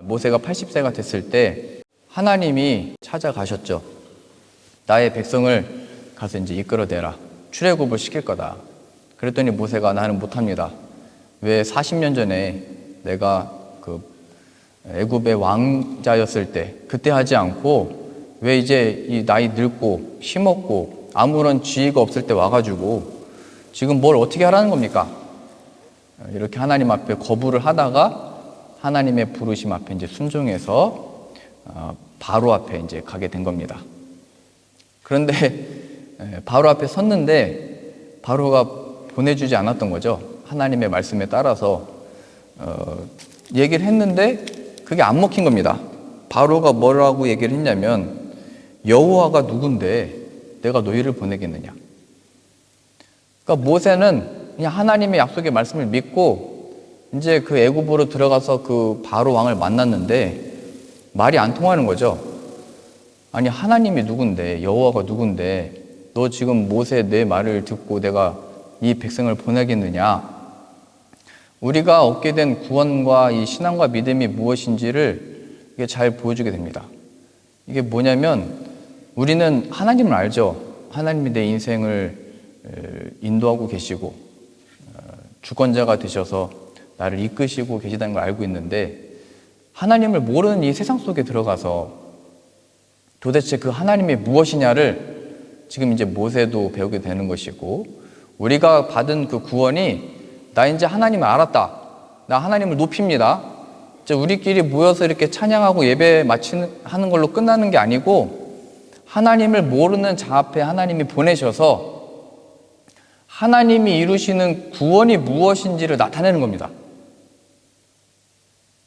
모세가 80세가 됐을 때 하나님이 찾아가셨죠. 나의 백성을 가서 이제 이끌어내라. 출애굽을 시킬 거다. 그랬더니 모세가 나는 못합니다. 왜 40년 전에 내가 그 애굽의 왕자였을 때 그때 하지 않고 왜 이제 이 나이 늙고 힘없고 아무런 지위가 없을 때 와가지고 지금 뭘 어떻게 하라는 겁니까? 이렇게 하나님 앞에 거부를 하다가 하나님의 부르심 앞에 이제 순종해서 바로 앞에 이제 가게 된 겁니다. 그런데 바로 앞에 섰는데 바로가 보내주지 않았던 거죠. 하나님의 말씀에 따라서 얘기를 했는데 그게 안 먹힌 겁니다. 바로가 뭐라고 얘기를 했냐면 여호와가 누군데 내가 너희를 보내겠느냐. 그러니까 모세는 그냥 하나님의 약속의 말씀을 믿고 이제 그 애굽으로 들어가서 그 바로 왕을 만났는데 말이 안 통하는 거죠. 아니 하나님이 누군데 여호와가 누군데 너 지금 모세 내 말을 듣고 내가 이 백성을 보내겠느냐. 우리가 얻게 된 구원과 이 신앙과 믿음이 무엇인지를 이게 잘 보여주게 됩니다. 이게 뭐냐면 우리는 하나님을 알죠. 하나님이 내 인생을 인도하고 계시고 주권자가 되셔서 나를 이끄시고 계시다는 걸 알고 있는데 하나님을 모르는 이 세상 속에 들어가서 도대체 그 하나님이 무엇이냐를 지금 이제 모세도 배우게 되는 것이고 우리가 받은 그 구원이 나 이제 하나님을 알았다. 나 하나님을 높입니다. 이제 우리끼리 모여서 이렇게 찬양하고 예배 하는 걸로 끝나는 게 아니고 하나님을 모르는 자 앞에 하나님이 보내셔서 하나님이 이루시는 구원이 무엇인지를 나타내는 겁니다.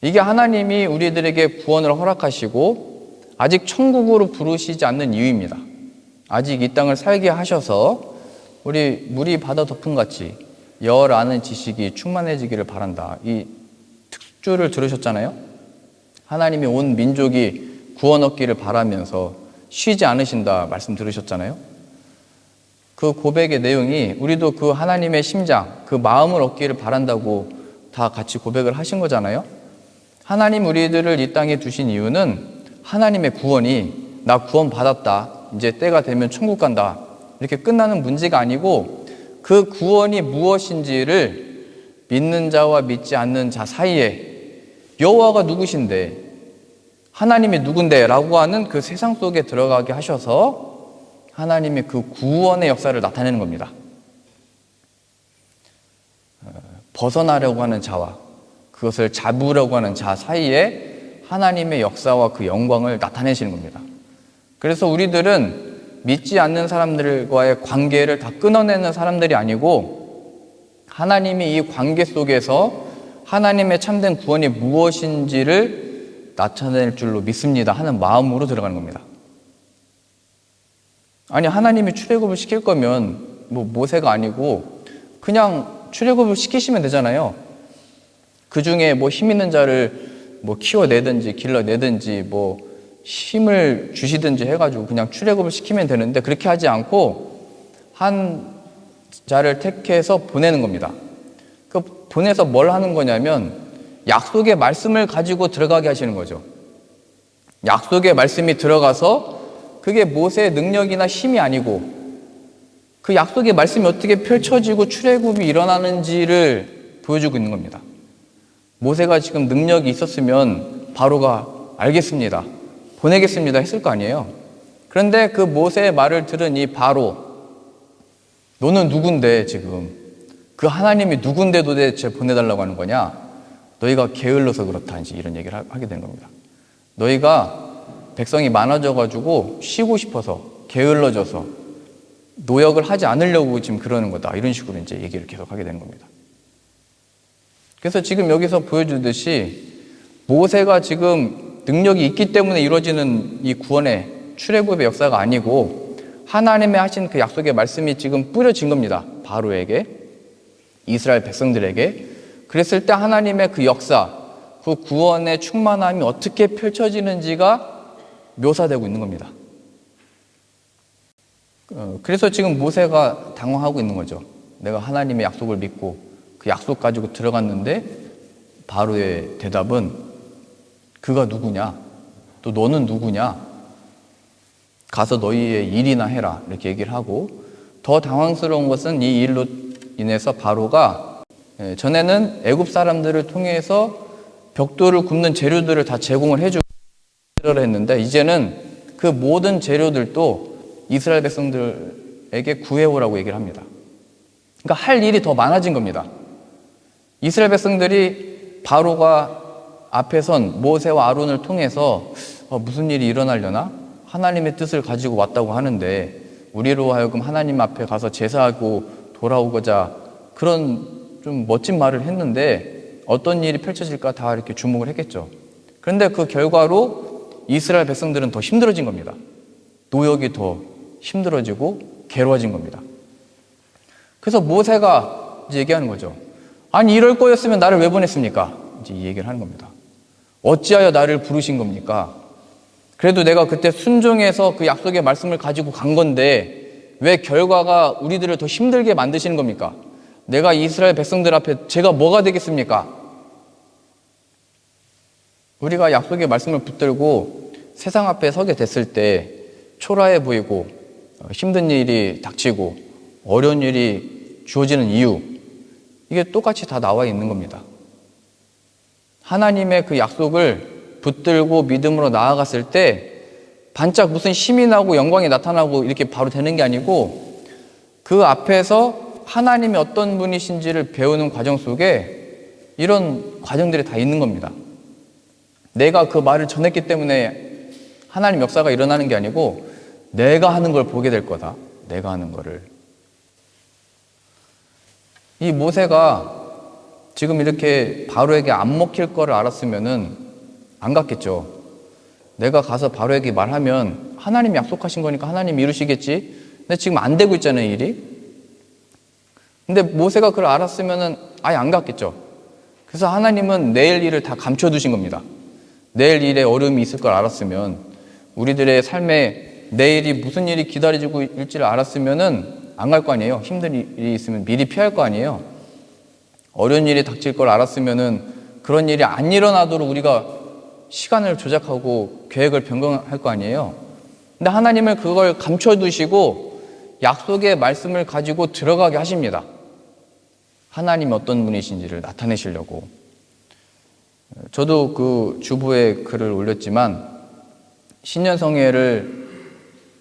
이게 하나님이 우리들에게 구원을 허락하시고 아직 천국으로 부르시지 않는 이유입니다. 아직 이 땅을 살게 하셔서 우리 물이 바다 덮음같이 열 아는 지식이 충만해지기를 바란다. 이 특주를 들으셨잖아요. 하나님이 온 민족이 구원 얻기를 바라면서 쉬지 않으신다 말씀 들으셨잖아요. 그 고백의 내용이 우리도 그 하나님의 심장, 그 마음을 얻기를 바란다고 다 같이 고백을 하신 거잖아요. 하나님 우리들을 이 땅에 두신 이유는 하나님의 구원이 나 구원 받았다. 이제 때가 되면 천국 간다. 이렇게 끝나는 문제가 아니고 그 구원이 무엇인지를 믿는 자와 믿지 않는 자 사이에 여호와가 누구신데 하나님이 누군데 라고 하는 그 세상 속에 들어가게 하셔서 하나님의 그 구원의 역사를 나타내는 겁니다. 벗어나려고 하는 자와 그것을 잡으려고 하는 자 사이에 하나님의 역사와 그 영광을 나타내시는 겁니다. 그래서 우리들은 믿지 않는 사람들과의 관계를 다 끊어내는 사람들이 아니고 하나님이 이 관계 속에서 하나님의 참된 구원이 무엇인지를 나타낼 줄로 믿습니다 하는 마음으로 들어가는 겁니다. 아니 하나님이 출애굽을 시킬 거면 뭐 모세가 아니고 그냥 출애굽을 시키시면 되잖아요. 그 중에 뭐 힘 있는 자를 뭐 키워내든지 길러내든지 뭐 힘을 주시든지 해가지고 그냥 출애굽을 시키면 되는데 그렇게 하지 않고 한 자를 택해서 보내는 겁니다. 그 보내서 뭘 하는 거냐면 약속의 말씀을 가지고 들어가게 하시는 거죠. 약속의 말씀이 들어가서 그게 모세의 능력이나 힘이 아니고 그 약속의 말씀이 어떻게 펼쳐지고 출애굽이 일어나는지를 보여주고 있는 겁니다. 모세가 지금 능력이 있었으면 바로가 알겠습니다. 보내겠습니다 했을 거 아니에요. 그런데 그 모세의 말을 들은 이 바로 너는 누군데 지금 그 하나님이 누군데 도대체 보내달라고 하는 거냐? 너희가 게을러서 그렇다 이제 이런 얘기를 하게 된 겁니다. 너희가 백성이 많아져가지고 쉬고 싶어서 게을러져서 노역을 하지 않으려고 지금 그러는 거다 이런 식으로 이제 얘기를 계속 하게 되는 겁니다. 그래서 지금 여기서 보여주듯이 모세가 지금 능력이 있기 때문에 이루어지는 이 구원의 출애굽의 역사가 아니고 하나님의 하신 그 약속의 말씀이 지금 뿌려진 겁니다. 바로에게, 이스라엘 백성들에게. 그랬을 때 하나님의 그 역사, 그 구원의 충만함이 어떻게 펼쳐지는지가 묘사되고 있는 겁니다. 그래서 지금 모세가 당황하고 있는 거죠. 내가 하나님의 약속을 믿고 그 약속 가지고 들어갔는데 바로의 대답은 그가 누구냐? 또 너는 누구냐? 가서 너희의 일이나 해라. 이렇게 얘기를 하고, 더 당황스러운 것은 이 일로 인해서 바로가 전에는 애굽 사람들을 통해서 벽돌을 굽는 재료들을 다 제공을 해주고 했는데, 이제는 그 모든 재료들도 이스라엘 백성들에게 구해오라고 얘기를 합니다. 그러니까 할 일이 더 많아진 겁니다. 이스라엘 백성들이 바로가 앞에 선 모세와 아론을 통해서 무슨 일이 일어나려나? 하나님의 뜻을 가지고 왔다고 하는데 우리로 하여금 하나님 앞에 가서 제사하고 돌아오고자 그런 좀 멋진 말을 했는데 어떤 일이 펼쳐질까 다 이렇게 주목을 했겠죠. 그런데 그 결과로 이스라엘 백성들은 더 힘들어진 겁니다. 노역이 더 힘들어지고 괴로워진 겁니다. 그래서 모세가 이제 얘기하는 거죠. 아니 이럴 거였으면 나를 왜 보냈습니까? 이제 이 얘기를 하는 겁니다. 어찌하여 나를 부르신 겁니까? 그래도 내가 그때 순종해서 그 약속의 말씀을 가지고 간 건데 왜 결과가 우리들을 더 힘들게 만드시는 겁니까? 내가 이스라엘 백성들 앞에 제가 뭐가 되겠습니까? 우리가 약속의 말씀을 붙들고 세상 앞에 서게 됐을 때 초라해 보이고 힘든 일이 닥치고 어려운 일이 주어지는 이유, 이게 똑같이 다 나와 있는 겁니다. 하나님의 그 약속을 붙들고 믿음으로 나아갔을 때 반짝 무슨 힘이 나고 영광이 나타나고 이렇게 바로 되는 게 아니고 그 앞에서 하나님이 어떤 분이신지를 배우는 과정 속에 이런 과정들이 다 있는 겁니다. 내가 그 말을 전했기 때문에 하나님 역사가 일어나는 게 아니고 내가 하는 걸 보게 될 거다. 내가 하는 거를. 이 모세가 지금 이렇게 바로에게 안 먹힐 거를 알았으면은 안 갔겠죠. 내가 가서 바로에게 말하면 하나님이 약속하신 거니까 하나님이 이루시겠지. 근데 지금 안 되고 있잖아요, 일이. 근데 모세가 그걸 알았으면은 아예 안 갔겠죠. 그래서 하나님은 내일 일을 다 감춰두신 겁니다. 내일 일에 어려움이 있을 걸 알았으면, 우리들의 삶에 내일이 무슨 일이 기다리고 있을지를 알았으면은 안 갈 거 아니에요. 힘든 일이 있으면 미리 피할 거 아니에요. 어려운 일이 닥칠 걸 알았으면은 그런 일이 안 일어나도록 우리가 시간을 조작하고 계획을 변경할 거 아니에요. 근데 하나님은 그걸 감춰두시고 약속의 말씀을 가지고 들어가게 하십니다. 하나님이 어떤 분이신지를 나타내시려고. 저도 그 주보에 글을 올렸지만 신년성회를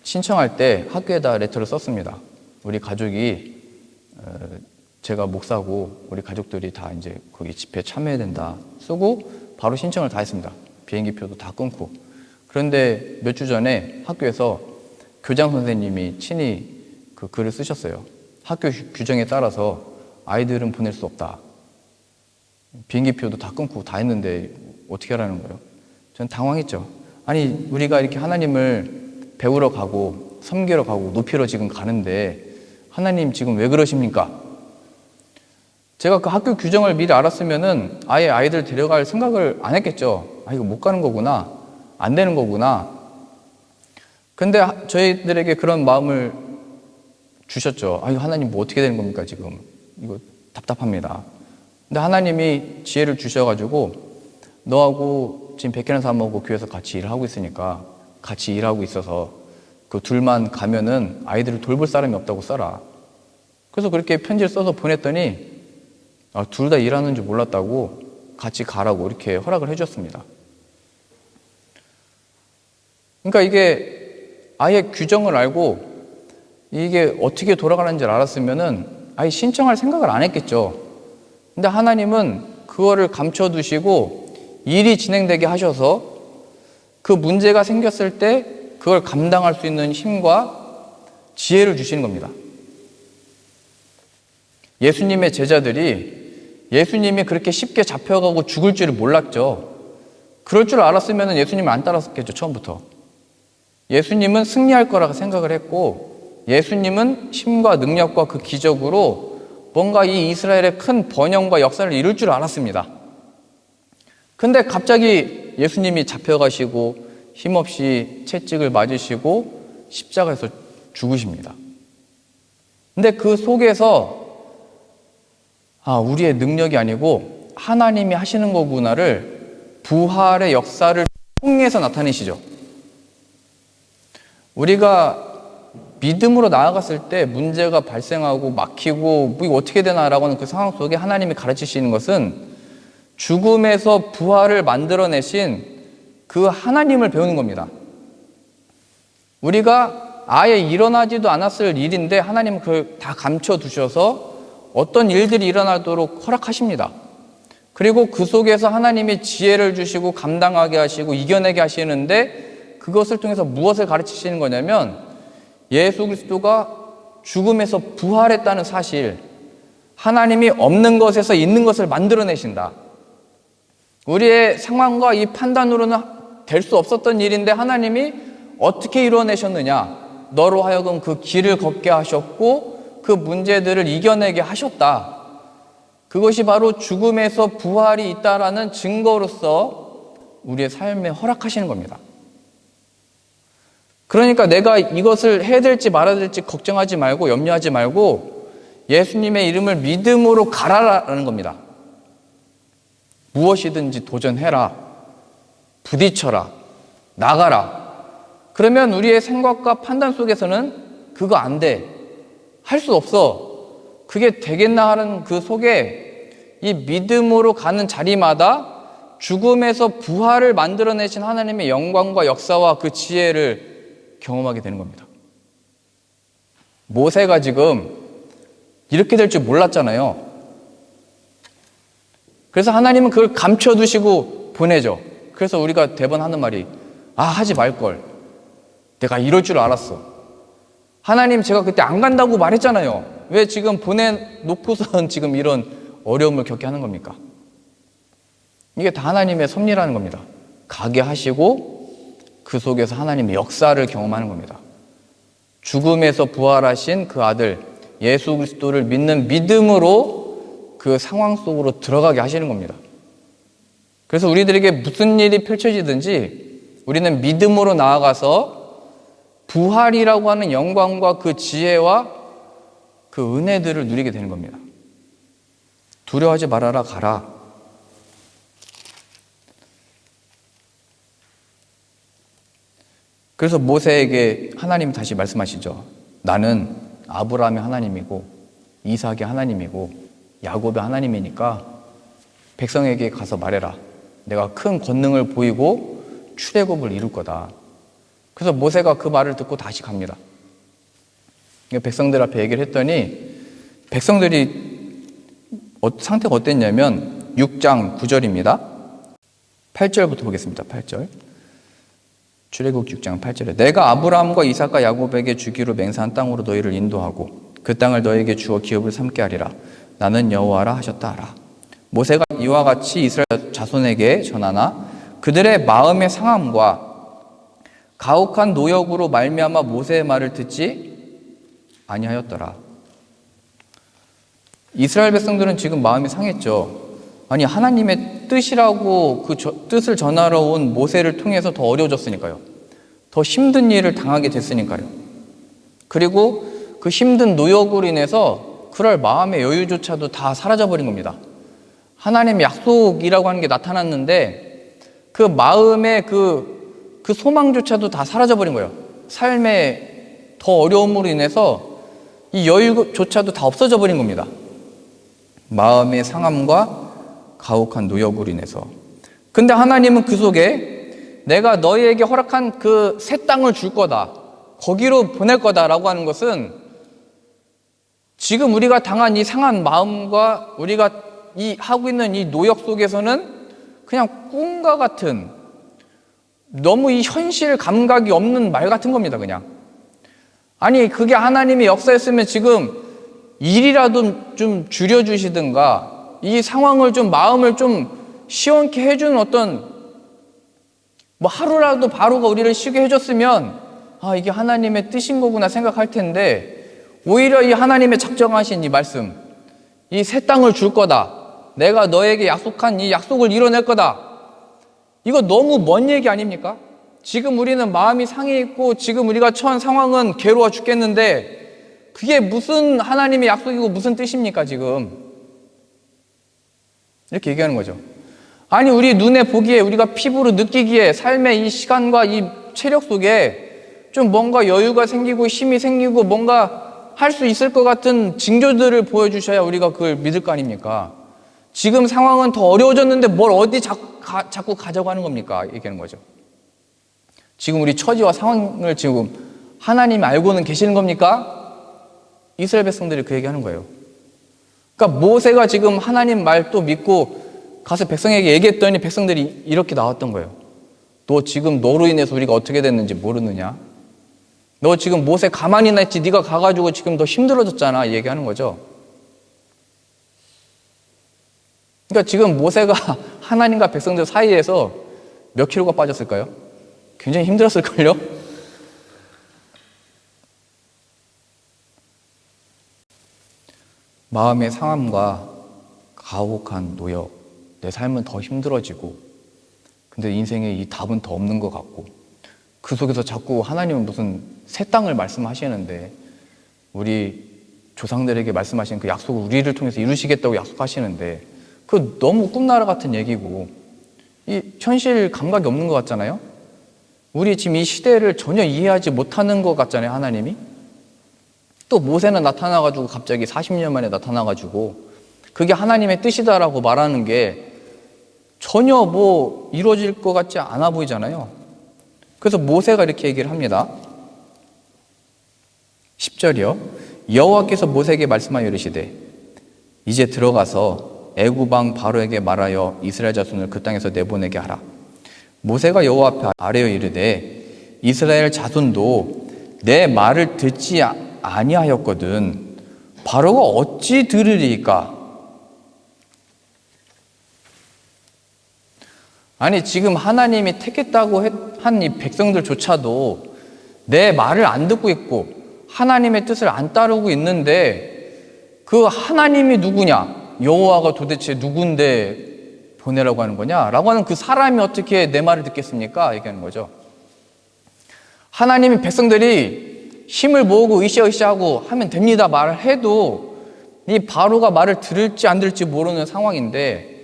신청할 때 학교에다 레터를 썼습니다. 우리 가족이 제가 목사고 우리 가족들이 다 이제 거기 집회에 참여해야 된다 쓰고 바로 신청을 다 했습니다. 비행기표도 다 끊고. 그런데 몇 주 전에 학교에서 교장 선생님이 친히 그 글을 쓰셨어요. 학교 규정에 따라서 아이들은 보낼 수 없다. 비행기표도 다 끊고 다 했는데 어떻게 하라는 거예요? 저는 당황했죠. 아니 우리가 이렇게 하나님을 배우러 가고 섬기러 가고 높이러 지금 가는데 하나님 지금 왜 그러십니까? 제가 그 학교 규정을 미리 알았으면은 아예 아이들 데려갈 생각을 안 했겠죠. 아, 이거 못 가는 거구나. 안 되는 거구나. 근데 저희들에게 그런 마음을 주셨죠. 아, 이거 하나님 뭐 어떻게 되는 겁니까, 지금? 이거 답답합니다. 근데 하나님이 지혜를 주셔가지고 너하고 지금 백현한 사람하고 교회에서 같이 일을 하고 있으니까 같이 일하고 있어서 그 둘만 가면은 아이들을 돌볼 사람이 없다고 써라. 그래서 그렇게 편지를 써서 보냈더니 둘 다 일하는 줄 몰랐다고 같이 가라고 이렇게 허락을 해주셨습니다. 그러니까 이게 아예 규정을 알고 이게 어떻게 돌아가는지를 알았으면은 아예 신청할 생각을 안 했겠죠. 근데 하나님은 그거를 감춰두시고 일이 진행되게 하셔서 그 문제가 생겼을 때 그걸 감당할 수 있는 힘과 지혜를 주시는 겁니다. 예수님의 제자들이 예수님이 그렇게 쉽게 잡혀가고 죽을 줄을 몰랐죠. 그럴 줄 알았으면 예수님을 안 따랐겠죠, 처음부터. 예수님은 승리할 거라고 생각을 했고 예수님은 힘과 능력과 그 기적으로 뭔가 이 이스라엘의 큰 번영과 역사를 이룰 줄 알았습니다. 근데 갑자기 예수님이 잡혀가시고 힘없이 채찍을 맞으시고 십자가에서 죽으십니다. 근데 그 속에서 우리의 능력이 아니고 하나님이 하시는 거구나를 부활의 역사를 통해서 나타내시죠. 우리가 믿음으로 나아갔을 때 문제가 발생하고 막히고 뭐 이거 어떻게 되나라고 하는 그 상황 속에 하나님이 가르치시는 것은 죽음에서 부활을 만들어내신 그 하나님을 배우는 겁니다. 우리가 아예 일어나지도 않았을 일인데 하나님은 그걸 다 감춰두셔서 어떤 일들이 일어나도록 허락하십니다. 그리고 그 속에서 하나님이 지혜를 주시고 감당하게 하시고 이겨내게 하시는데 그것을 통해서 무엇을 가르치시는 거냐면 예수 그리스도가 죽음에서 부활했다는 사실, 하나님이 없는 것에서 있는 것을 만들어내신다. 우리의 상황과 이 판단으로는 될 수 없었던 일인데 하나님이 어떻게 이루어내셨느냐, 너로 하여금 그 길을 걷게 하셨고 그 문제들을 이겨내게 하셨다. 그것이 바로 죽음에서 부활이 있다라는 증거로서 우리의 삶에 허락하시는 겁니다. 그러니까 내가 이것을 해야 될지 말아야 될지 걱정하지 말고 염려하지 말고 예수님의 이름을 믿음으로 가라라는 겁니다. 무엇이든지 도전해라, 부딪혀라, 나가라. 그러면 우리의 생각과 판단 속에서는 그거 안 돼, 할 수 없어, 그게 되겠나 하는 그 속에 이 믿음으로 가는 자리마다 죽음에서 부활을 만들어내신 하나님의 영광과 역사와 그 지혜를 경험하게 되는 겁니다. 모세가 지금 이렇게 될 줄 몰랐잖아요. 그래서 하나님은 그걸 감춰두시고 보내죠. 그래서 우리가 대번 하는 말이 하지 말걸, 내가 이럴 줄 알았어. 하나님, 제가 그때 안 간다고 말했잖아요. 왜 지금 보내놓고선 지금 이런 어려움을 겪게 하는 겁니까? 이게 다 하나님의 섭리라는 겁니다. 가게 하시고 그 속에서 하나님의 역사를 경험하는 겁니다. 죽음에서 부활하신 그 아들 예수 그리스도를 믿는 믿음으로 그 상황 속으로 들어가게 하시는 겁니다. 그래서 우리들에게 무슨 일이 펼쳐지든지 우리는 믿음으로 나아가서 부활이라고 하는 영광과 그 지혜와 그 은혜들을 누리게 되는 겁니다. 두려워하지 말아라, 가라. 그래서 모세에게 하나님이 다시 말씀하시죠. 나는 아브라함의 하나님이고 이삭의 하나님이고 야곱의 하나님이니까 백성에게 가서 말해라. 내가 큰 권능을 보이고 출애굽을 이룰 거다. 그래서 모세가 그 말을 듣고 다시 갑니다. 백성들 앞에 얘기를 했더니 백성들이 상태가 어땠냐면 6장 9절입니다. 8절부터 보겠습니다. 8절. 출애굽 6장 8절에 내가 아브라함과 이삭과 야곱에게 주기로 맹세한 땅으로 너희를 인도하고 그 땅을 너희에게 주어 기업을 삼게 하리라. 나는 여호와라 하셨다 하라. 모세가 이와 같이 이스라엘 자손에게 전하나 그들의 마음의 상함과 가혹한 노역으로 말미암아 모세의 말을 듣지 아니하였더라. 이스라엘 백성들은 지금 마음이 상했죠. 아니, 하나님의 뜻이라고 그 뜻을 전하러 온 모세를 통해서 더 어려워졌으니까요. 더 힘든 일을 당하게 됐으니까요. 그리고 그 힘든 노역으로 인해서 그럴 마음의 여유조차도 다 사라져버린 겁니다. 하나님의 약속이라고 하는 게 나타났는데 그 마음의 그 소망조차도 다 사라져버린 거예요. 삶의 더 어려움으로 인해서 이 여유조차도 다 없어져 버린 겁니다. 마음의 상함과 가혹한 노역으로 인해서. 근데 하나님은 그 속에 내가 너희에게 허락한 그 새 땅을 줄 거다, 거기로 보낼 거다라고 하는 것은 지금 우리가 당한 이 상한 마음과 우리가 하고 있는 이 노역 속에서는 그냥 꿈과 같은, 너무 이 현실 감각이 없는 말 같은 겁니다. 그냥. 아니, 그게 하나님의 역사였으면 지금 일이라도 좀 줄여주시든가 이 상황을 좀, 마음을 좀 시원케 해주는 어떤 하루라도 바로가 우리를 쉬게 해줬으면 이게 하나님의 뜻인 거구나 생각할 텐데, 오히려 이 하나님의 작정하신 이 말씀, 이 새 땅을 줄 거다, 내가 너에게 약속한 이 약속을 이뤄낼 거다, 이거 너무 먼 얘기 아닙니까? 지금 우리는 마음이 상해 있고 지금 우리가 처한 상황은 괴로워 죽겠는데 그게 무슨 하나님의 약속이고 무슨 뜻입니까 지금? 이렇게 얘기하는 거죠. 아니, 우리 눈에 보기에, 우리가 피부로 느끼기에 삶의 이 시간과 이 체력 속에 좀 뭔가 여유가 생기고 힘이 생기고 뭔가 할 수 있을 것 같은 징조들을 보여주셔야 우리가 그걸 믿을 거 아닙니까? 지금 상황은 더 어려워졌는데 뭘 어디 자꾸 가자고 하는 겁니까? 얘기하는 거죠. 지금 우리 처지와 상황을 지금 하나님이 알고는 계시는 겁니까? 이스라엘 백성들이 그 얘기하는 거예요. 그러니까 모세가 지금 하나님 말 또 믿고 가서 백성에게 얘기했더니 백성들이 이렇게 나왔던 거예요. 너 지금 너로 인해서 우리가 어떻게 됐는지 모르느냐? 너 지금 모세 가만히 있지, 네가 가가지고 지금 더 힘들어졌잖아, 얘기하는 거죠. 그러니까 지금 모세가 하나님과 백성들 사이에서 몇 킬로가 빠졌을까요? 굉장히 힘들었을걸요? 마음의 상함과 가혹한 노역, 내 삶은 더 힘들어지고, 근데 인생에 이 답은 더 없는 것 같고, 그 속에서 자꾸 하나님은 무슨 새 땅을 말씀하시는데, 우리 조상들에게 말씀하신 그 약속을 우리를 통해서 이루시겠다고 약속하시는데, 그 너무 꿈나라 같은 얘기고, 이 현실 감각이 없는 것 같잖아요? 우리 지금 이 시대를 전혀 이해하지 못하는 것 같잖아요, 하나님이? 또 모세는 나타나가지고 갑자기 40년 만에 나타나가지고 그게 하나님의 뜻이다라고 말하는 게 전혀 뭐 이루어질 것 같지 않아 보이잖아요. 그래서 모세가 이렇게 얘기를 합니다. 10절이요. 여호와께서 모세에게 말씀하여 이르시되 이제 들어가서 애굽 왕 바로에게 말하여 이스라엘 자손을 그 땅에서 내보내게 하라. 모세가 여호와 앞에 아뢰어 이르되 이스라엘 자손도 내 말을 듣지 아니하였거든 바로가 어찌 들으리까? 아니, 지금 하나님이 택했다고 한 이 백성들조차도 내 말을 안 듣고 있고 하나님의 뜻을 안 따르고 있는데 그 하나님이 누구냐? 여호와가 도대체 누군데 보내라고 하는 거냐? 라고 하는 그 사람이 어떻게 내 말을 듣겠습니까? 얘기하는 거죠. 하나님이 백성들이 힘을 모으고 으쌰으쌰하고 하면 됩니다 말을 해도 이 바로가 말을 들을지 안 들을지 모르는 상황인데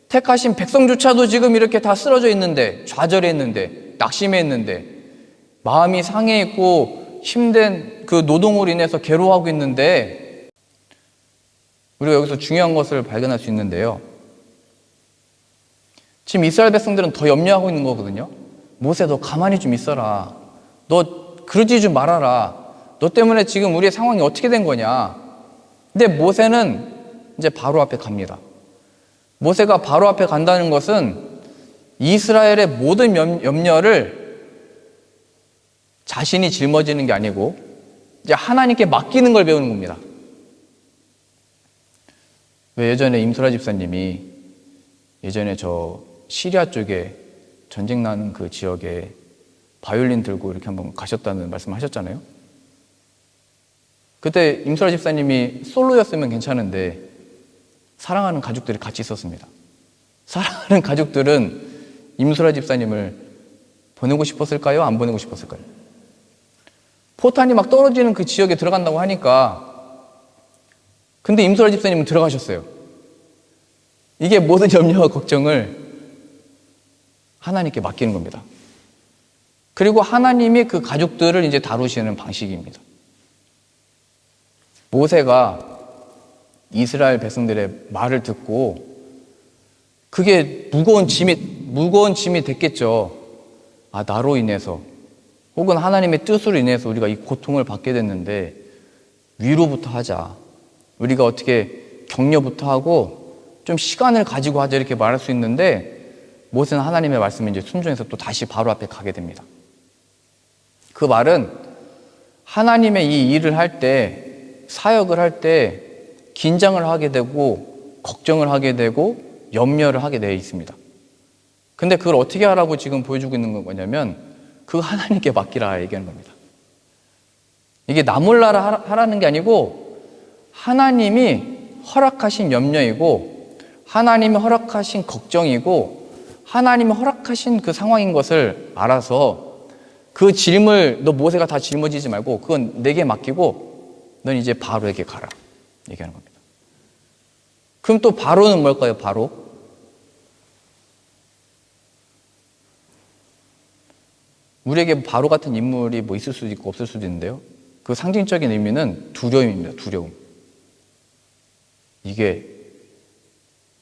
택하신 백성조차도 지금 이렇게 다 쓰러져 있는데 좌절해 있는데 낙심해 있는데 마음이 상해 있고 힘든 그 노동으로 인해서 괴로워하고 있는데 우리가 여기서 중요한 것을 발견할 수 있는데요. 지금 이스라엘 백성들은 더 염려하고 있는 거거든요. 모세 너 가만히 좀 있어라. 너 그러지 좀 말아라. 너 때문에 지금 우리의 상황이 어떻게 된 거냐. 근데 모세는 이제 바로 앞에 갑니다. 모세가 바로 앞에 간다는 것은 이스라엘의 모든 염려를 자신이 짊어지는 게 아니고 이제 하나님께 맡기는 걸 배우는 겁니다. 왜 예전에 임소라 집사님이 예전에 저 시리아 쪽에 전쟁 나는 그 지역에 바이올린 들고 이렇게 한번 가셨다는 말씀 하셨잖아요. 그때 임소라 집사님이 솔로였으면 괜찮은데 사랑하는 가족들이 같이 있었습니다. 사랑하는 가족들은 임소라 집사님을 보내고 싶었을까요? 안 보내고 싶었을까요? 포탄이 막 떨어지는 그 지역에 들어간다고 하니까 근데 임소라 집사님은 들어가셨어요. 이게 모든 염려와 걱정을 하나님께 맡기는 겁니다. 그리고 하나님이 그 가족들을 이제 다루시는 방식입니다. 모세가 이스라엘 백성들의 말을 듣고 그게 무거운 짐이 됐겠죠. 아, 나로 인해서 혹은 하나님의 뜻으로 인해서 우리가 이 고통을 받게 됐는데 위로부터 하자. 우리가 어떻게 격려부터 하고 좀 시간을 가지고 하자 이렇게 말할 수 있는데 모세는 하나님의 말씀에 이제 순종해서 또 다시 바로 앞에 가게 됩니다. 그 말은 하나님의 이 일을 할 때, 사역을 할 때 긴장을 하게 되고 걱정을 하게 되고 염려를 하게 되어 있습니다. 근데 그걸 어떻게 하라고 지금 보여주고 있는 건 뭐냐면 그거 하나님께 맡기라 얘기하는 겁니다. 이게 나 몰라라 하라는 게 아니고 하나님이 허락하신 염려이고 하나님이 허락하신 걱정이고 하나님이 허락하신 그 상황인 것을 알아서 그 짐을 너 모세가 다 짊어지지 말고 그건 내게 맡기고 넌 이제 바로에게 가라 얘기하는 겁니다. 그럼 또 바로는 뭘까요? 바로 우리에게 바로 같은 인물이 뭐 있을 수도 있고 없을 수도 있는데요. 그 상징적인 의미는 두려움입니다. 두려움. 이게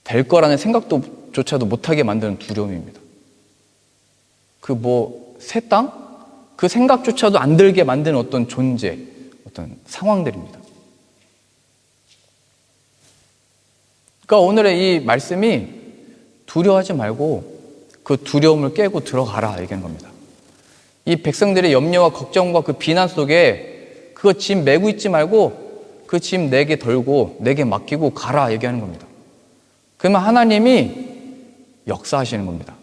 될 거라는 생각조차도 못하게 만드는 두려움입니다. 새 땅? 그 생각조차도 안 들게 만드는 어떤 존재, 어떤 상황들입니다. 그러니까 오늘의 이 말씀이 두려워하지 말고 그 두려움을 깨고 들어가라 얘기하는 겁니다. 이 백성들의 염려와 걱정과 그 비난 속에 그거 짐 메고 있지 말고 그 짐 내게 덜고 내게 맡기고 가라 얘기하는 겁니다. 그러면 하나님이 역사하시는 겁니다.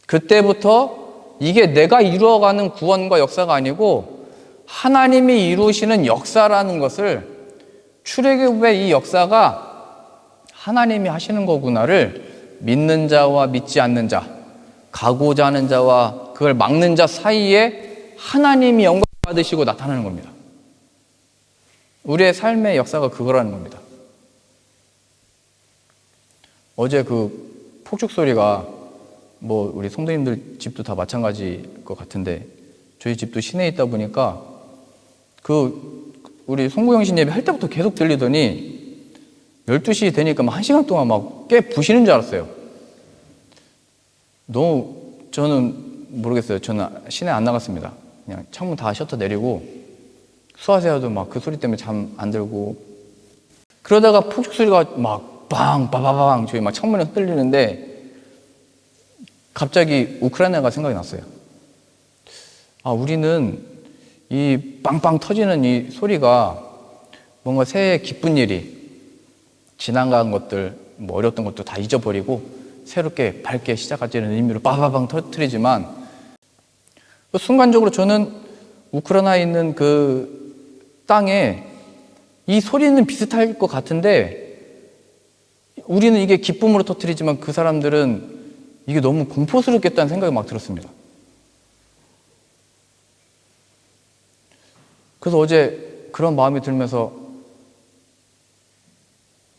그때부터 이게 내가 이루어가는 구원과 역사가 아니고 하나님이 이루시는 역사라는 것을, 출애굽의 이 역사가 하나님이 하시는 거구나를 믿는 자와 믿지 않는 자, 가고자 하는 자와 그걸 막는 자 사이에 하나님이 영광 받으시고 나타나는 겁니다. 우리의 삶의 역사가 그거라는 겁니다. 어제 그 폭죽 소리가 우리 성도님들 집도 다 마찬가지일 것 같은데 저희 집도 시내에 있다 보니까 우리 송구영신 예배 할 때부터 계속 들리더니 12시 되니까 1시간 동안 깨 부시는 줄 알았어요. 저는 모르겠어요. 저는 시내 안 나갔습니다. 그냥 창문 다 셔터 내리고 수화세야도 그 소리 때문에 잠 안 들고, 그러다가 폭죽 소리가 빵 빠바방 저희 창문에 흔들리는데 갑자기 우크라이나가 생각이 났어요. 우리는 이 빵빵 터지는 이 소리가 뭔가 새해 기쁜 일이, 지나간 것들, 어려웠던 것도 다 잊어버리고 새롭게 밝게 시작하자는 의미로 빠바방 터뜨리지만, 순간적으로 저는 우크라이나에 있는 그 땅에 이 소리는 비슷할 것 같은데 우리는 이게 기쁨으로 터뜨리지만 그 사람들은 이게 너무 공포스럽겠다는 생각이 들었습니다. 그래서 어제 그런 마음이 들면서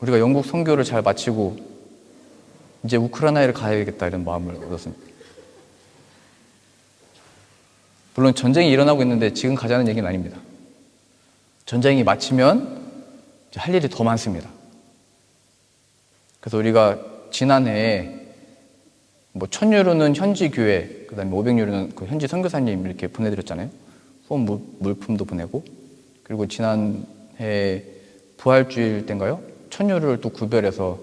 우리가 영국 선교를 잘 마치고 이제 우크라이나를 가야겠다 이런 마음을 얻었습니다. 물론 전쟁이 일어나고 있는데 지금 가자는 얘기는 아닙니다. 전쟁이 마치면 이제 할 일이 더 많습니다. 그래서 우리가 지난해에 1000유로는 현지 교회, 그 다음에 500유로는 그 현지 선교사님 이렇게 보내드렸잖아요. 후원 물품도 보내고, 그리고 지난해 부활주일 때인가요? 1000유로를 또 구별해서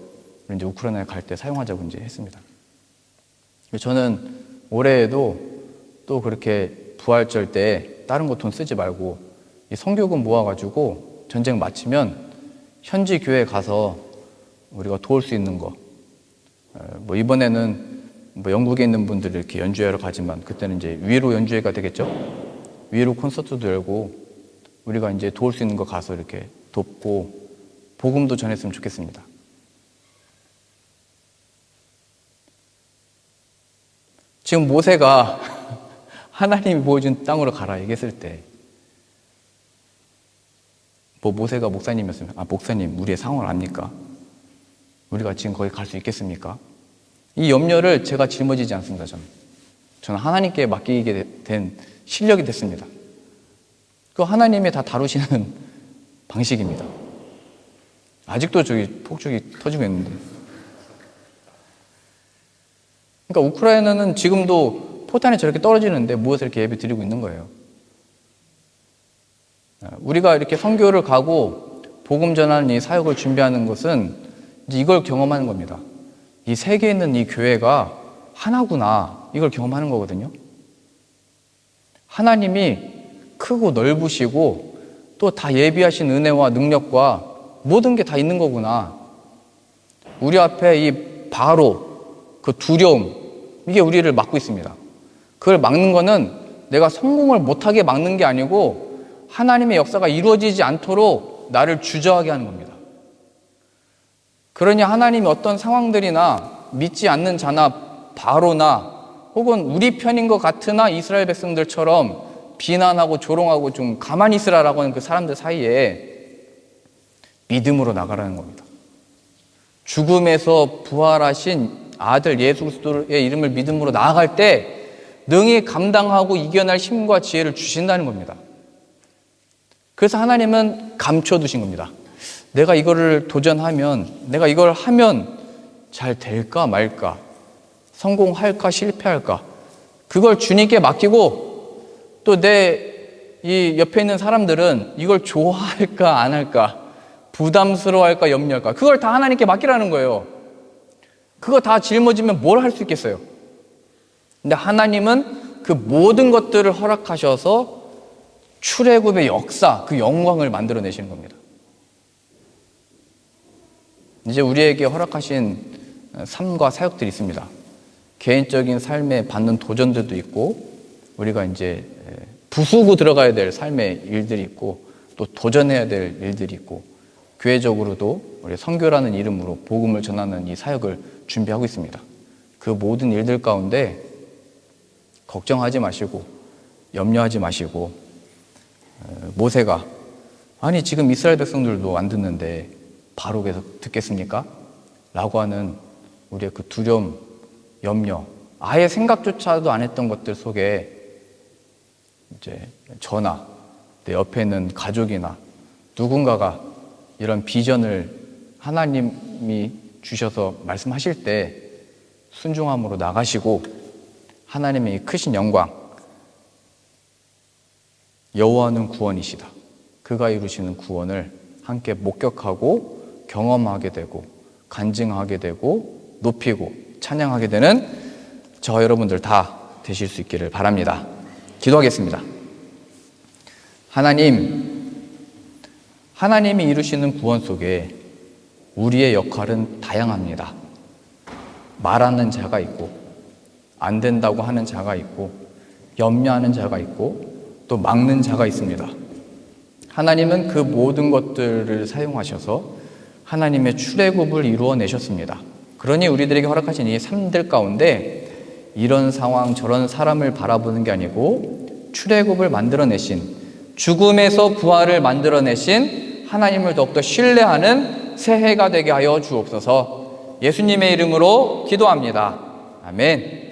이제 우크라이나에 갈 때 사용하자고 이제 했습니다. 저는 올해에도 또 그렇게 부활절 때 다른 거 돈 쓰지 말고 이 선교금 모아가지고 전쟁 마치면 현지 교회에 가서 우리가 도울 수 있는 거, 이번에는 영국에 있는 분들이 이렇게 연주회로 가지만 그때는 이제 위로 연주회가 되겠죠? 위로 콘서트도 열고 우리가 이제 도울 수 있는 거 가서 이렇게 돕고 복음도 전했으면 좋겠습니다. 지금 모세가 하나님이 보여준 땅으로 가라 얘기했을 때 모세가 목사님이었으면 목사님 우리의 상황을 압니까? 우리가 지금 거기 갈 수 있겠습니까? 이 염려를 제가 짊어지지 않습니다. 저는 하나님께 맡기게 된 실력이 됐습니다. 그 하나님이 다 다루시는 방식입니다. 아직도 폭죽이 터지고 있는데. 그러니까 우크라이나는 지금도 포탄이 저렇게 떨어지는데 무엇을 이렇게 예배 드리고 있는 거예요. 우리가 이렇게 선교를 가고 복음 전하는 이 사역을 준비하는 것은 이제 이걸 경험하는 겁니다. 이 세계에 있는 이 교회가 하나구나, 이걸 경험하는 거거든요. 하나님이 크고 넓으시고 또 다 예비하신 은혜와 능력과 모든 게 다 있는 거구나. 우리 앞에 이 바로 그 두려움, 이게 우리를 막고 있습니다. 그걸 막는 거는 내가 성공을 못하게 막는 게 아니고 하나님의 역사가 이루어지지 않도록 나를 주저하게 하는 겁니다. 그러니 하나님이 어떤 상황들이나 믿지 않는 자나 바로나 혹은 우리 편인 것 같으나 이스라엘 백성들처럼 비난하고 조롱하고 좀 가만히 있으라라고 하는 그 사람들 사이에 믿음으로 나가라는 겁니다. 죽음에서 부활하신 아들 예수 그리스도의 이름을 믿음으로 나아갈 때 능히 감당하고 이겨낼 힘과 지혜를 주신다는 겁니다. 그래서 하나님은 감춰두신 겁니다. 내가 이거를 도전하면, 내가 이걸 하면 잘 될까 말까, 성공할까 실패할까, 그걸 주님께 맡기고, 또 내 이 옆에 있는 사람들은 이걸 좋아할까 안 할까, 부담스러워할까 염려할까, 그걸 다 하나님께 맡기라는 거예요. 그거 다 짊어지면 뭘 할 수 있겠어요? 근데 하나님은 그 모든 것들을 허락하셔서 출애굽의 역사, 그 영광을 만들어내시는 겁니다. 이제 우리에게 허락하신 삶과 사역들이 있습니다. 개인적인 삶에 받는 도전들도 있고, 우리가 이제 부수고 들어가야 될 삶의 일들이 있고, 또 도전해야 될 일들이 있고, 교회적으로도 우리 선교라는 이름으로 복음을 전하는 이 사역을 준비하고 있습니다. 그 모든 일들 가운데 걱정하지 마시고, 염려하지 마시고, 모세가 아니 지금 이스라엘 백성들도 안 듣는데 바로에서 듣겠습니까? 라고 하는 우리의 그 두려움, 염려, 아예 생각조차도 안 했던 것들 속에 이제 저나 내 옆에 있는 가족이나 누군가가 이런 비전을 하나님이 주셔서 말씀하실 때 순종함으로 나가시고, 하나님의 이 크신 영광, 여호와는 구원이시다, 그가 이루시는 구원을 함께 목격하고 경험하게 되고 간증하게 되고 높이고 찬양하게 되는 저 여러분들 다 되실 수 있기를 바랍니다. 기도하겠습니다. 하나님이 이루시는 구원 속에 우리의 역할은 다양합니다. 말하는 자가 있고, 안 된다고 하는 자가 있고, 염려하는 자가 있고, 또 막는 자가 있습니다. 하나님은 그 모든 것들을 사용하셔서 하나님의 출애굽을 이루어내셨습니다. 그러니 우리들에게 허락하신 이 삶들 가운데 이런 상황 저런 사람을 바라보는 게 아니고 출애굽을 만들어내신, 죽음에서 부활을 만들어내신 하나님을 더욱더 신뢰하는 새해가 되게 하여 주옵소서. 예수님의 이름으로 기도합니다. 아멘.